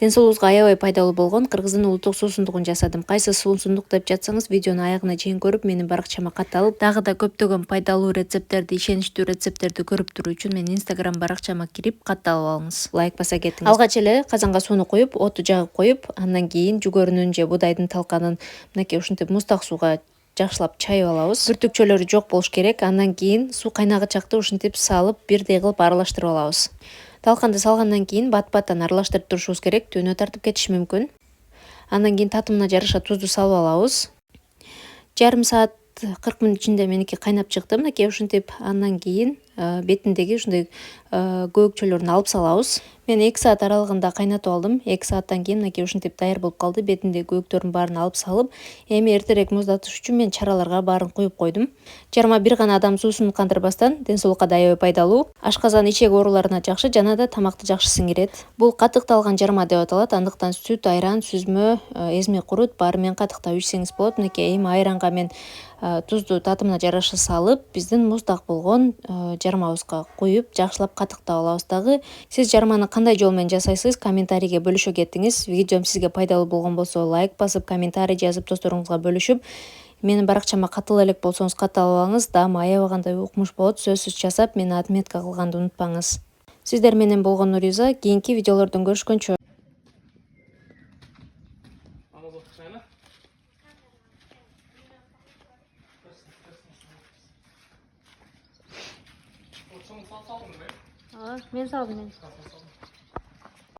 Ден соолугуңузга аябай пайдалуу болгон кыргыздын улуттук суусундугун жасадым. Кайсы суусундук деп жатсаңыз, видеону аягына чейин көрүп, менин баракчама катталып, дагы да көптөгөн пайдалуу рецепттерди, ишеничтүү рецепттерди көрүп туруу үчүн менин Instagram баракчама кирип катталып алыңыз. Лайк баса кетиңиз. Алгач эле казанга сууну коюп, отту жагып коюп, андан кийин жүгөрүнүн же будайдын талканын мынакей ушинтип муздак сууга жакшылап чайып алабыз. Бүртүкчөлөрү жок болуш керек. Андан кийин суу кайнагычакты ушинтип салып, бирдей кылып аралаштырып алабыз. Талканды салгандан кийин бат-баттан аралаштырып турушубуз керек. Түйнө тартып кетиши мүмкүн. Андан кийин татымына жараша тузду салып алабыз. Жарым саат 40 мүнөт ичинде меники кайнап чыкты. Мынакей ушинтип андан кийин бетиндеги ушундай көбүкчөлөрүн алып салабыз. Мен 2 саат аралыгында кайнатып алдым. 2 сааттан кийин мынакей ушинтип даяр болуп калды. Бетиндеги көбүктөрдүн баарын алып салып, эми эртерээк муздатыш үчүн мен чараларга баарын куюп койдум. Жарма бир гана адам суусун кандырбастан ден соолукка да аябай пайдалуу. Ашказан ичек ооруларына жакшы, жана да тамакты жакшы сиңирет. Бул катыкталган жарма деп аталат. Андыктан сүт, айран, сүзмө, эзме курут баары менен катыктап ичсеңиз болот. Мынакей эми айранга мен тузду татымына жараша салып, биздин муздак болгон жармабызга куюп, жакшылап катыктап алабыз дагы. Сиз жарманы кандай жол менен жасайсыз? Комментарийге бөлүшө кеттиңиз. Видеом сизге пайдалуу болгон болсо, лайк басып, комментарий жазып, досторуңузга бөлүшүп, менин баракчама каттала элек болсоңуз катталып алыңыз. Даама аябагандай укмуш болот. Сөзсүз жасап, мени отметка кылганды унутпаңыз. Сиздер менен болгону риза. Кийинки видеолордон көрүшкөнчө. Men saldım.